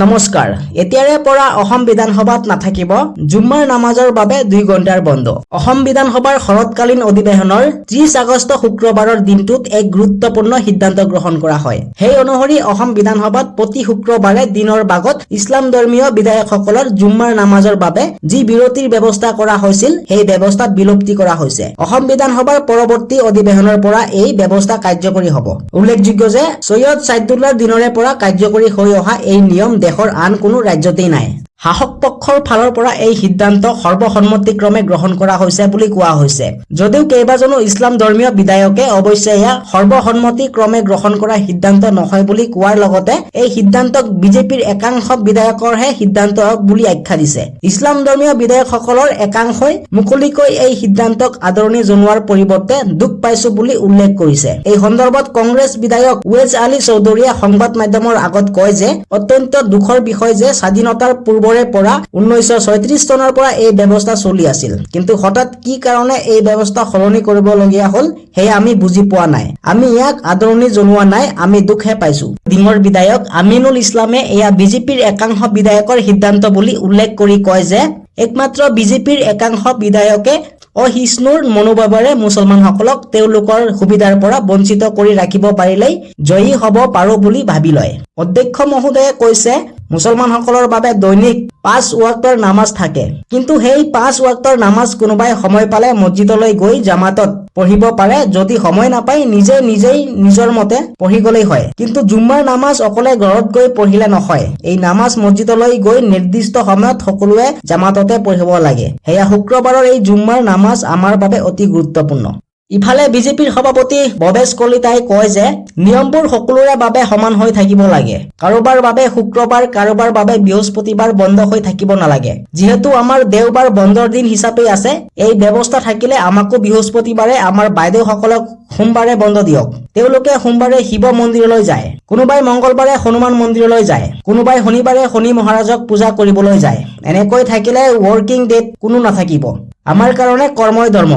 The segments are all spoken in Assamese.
নমস্কাৰ এতিয়াৰে পৰা অসম বিধানসভাত নাথাকিব জুম্মাৰ নামাজৰ বাবে 2 ঘণ্টাৰ বন্ধ অসম বিধানসভাৰ শৰৎকালীন অধিৱেশনৰ 30 আগষ্ট শুক্ৰবাৰৰ দিনটোত এক গুৰুত্বপূৰ্ণ সিদ্ধান্ত গ্ৰহণ কৰা হয় সেই অনুসৰি অসম বিধানসভাত প্ৰতি শুক্ৰবাৰে দিনৰ ভাগত ইছলাম ধৰ্মীয় বিধায়কসকলৰ জুম্মাৰ নামাজৰ বাবে যি বিৰতিৰ ব্যৱস্থা কৰা হৈছিল সেই ব্যৱস্থা বিলুপ্তি কৰা হৈছে অসম বিধানসভাৰ পৰৱৰ্তী অধিৱেশনৰ পৰা এই ব্যৱস্থা কাৰ্যকৰী হ'ব উল্লেখযোগ্য যে সৈয়দ সাইদুল্লাহৰ দিনৰে পৰা কাৰ্যকৰী হৈ অহা এই নিয়ম দেশৰ আন কোনো ৰাজ্যতেই নাই শাসক পক্ষৰ ফালৰ পৰা এই সিদ্ধান্ত সৰ্বসন্মতিক্ৰমে গ্ৰহণ কৰা হৈছে বুলি কোৱা হৈছে যদিও কেইবাজনো ইছলাম ধৰ্মীয় বিধায়কে অৱশ্যে এয়া সৰ্বসন্মতিক্ৰমে গ্ৰহণ কৰা সিদ্ধান্ত নহয় বুলি কোৱাৰ লগতে এই সিদ্ধান্তক বিজেপিৰ একাংশ বিধায়কৰহে সিদ্ধান্ত বুলি আখ্যা দিছে ইছলাম ধৰ্মীয় বিধায়কসকলৰ একাংশই মুকলিকৈ এই সিদ্ধান্তক আদৰণি জনোৱাৰ পৰিৱৰ্তে দুখ পাইছো বুলি উল্লেখ কৰিছে এই সন্দৰ্ভত কংগ্ৰেছ বিধায়ক ৱেজ আলী চৌধুৰীয়ে সংবাদ মাধ্যমৰ আগত কয় যে অত্যন্ত দুখৰ বিষয় যে স্বাধীনতাৰ পূৰ্বৰে পৰা 1936 চনৰ পৰা এই ব্যৱস্থা চলি আছিল কিন্তু হঠাৎ কি কাৰণে এই ব্যৱস্থা সলনি কৰিবলগীয়া হ'ল হে আমি বুজি পোৱা নাই আমি ইয়াক আদৰণি জনোৱা নাই আমি দুখহে পাইছো ডিঙৰ বিধায়ক আমিনুল ইছলামে এয়া বিজেপিৰ একাংশ বিধায়কৰ সিদ্ধান্ত বুলি উল্লেখ কৰি কয় যে একমাত্ৰ বিজেপিৰ একাংশ বিধায়কে অহিষ্ণুৰ মনোভাৱেৰে মুছলমানসকলক তেওঁলোকৰ সুবিধাৰ পৰা বঞ্চিত কৰি ৰাখিব পাৰিলেই জয়ী হ'ব পাৰো বুলি ভাবি লয় অধ্যক্ষ মহোদয়ে কৈছে মুছলমানসকলৰ বাবে দৈনিক 5 ওয়াক্তৰ নামাজ থাকে কিন্তু সেই 5 ওয়াক্তৰ নামাজ কোনোবাই সময় পালে মছজিদলৈ গৈ জামাতত পঢ়িব পাৰে যদি সময় নাপায় নিজেই নিজৰ মতে পঢ়ি গলেই হয় কিন্তু জুম্মাৰ নামাজ অকলে ঘৰত গৈ পঢ়িলে নহয় এই নামাজ মছজিদলৈ গৈ নিৰ্দিষ্ট সময়ত সকলোৱে জামাততে পঢ়িব লাগে হেয়া শুক্ৰবাৰৰ এই জুম্মাৰ নামাজ আমাৰ বাবে অতি গুৰুত্বপূৰ্ণ ইফালে বিজেপিৰ সভাপতি ভৱেশ কলিতাই কয় যে নিয়মবোৰ সকলোৰে বাবে সমান হৈ থাকিব লাগে কাৰোবাৰ বাবে শুক্ৰবাৰ কাৰোবাৰ বাবে বৃহস্পতিবাৰ বন্ধ হৈ থাকিব নালাগে যেহেতু আমাৰ দেওবাৰ বন্ধৰ দিন হিচাপে আছে এই ব্যৱস্থা থাকিলে আমাকো বৃহস্পতিবাৰে আমাৰ বাইদেউসকলক সোমবাৰে বন্ধ দিয়ক তেওঁলোকে সোমবাৰে শিৱ মন্দিৰলৈ যায় কোনোবাই মঙ্গলবাৰে হনুমান মন্দিৰলৈ যায় কোনোবাই শনিবাৰে শনি মহাৰাজক পূজা কৰিবলৈ যায় এনেকৈ থাকিলে ৱৰ্কিং ডেট কোনো নাথাকিব আমাৰ কাৰণে কৰ্মই ধৰ্ম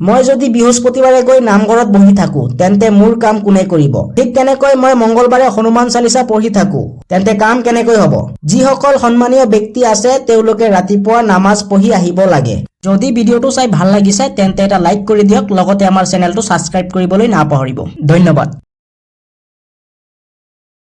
মই যদি বৃহস্পতিবাৰে গৈ নামঘৰত বহি থাকো তেন্তে মোৰ কাম কোনে কৰিব ঠিক তেনেকৈ মই মঙ্গলবাৰে হনুমান চালিসা পঢ়ি থাকো তেন্তে কাম কেনেকৈ হ'ব যিসকল সন্মানীয় ব্যক্তি আছে তেওঁলোকে ৰাতিপুৱা নামাজ পঢ়ি আহিব লাগে যদি ভিডিওটো চাই ভাল লাগিছে তেন্তে এটা লাইক কৰি দিয়ক লগতে আমাৰ চেনেলটো সাবস্ক্ৰাইব কৰিবলৈ নাপাহৰিব ধন্যবাদ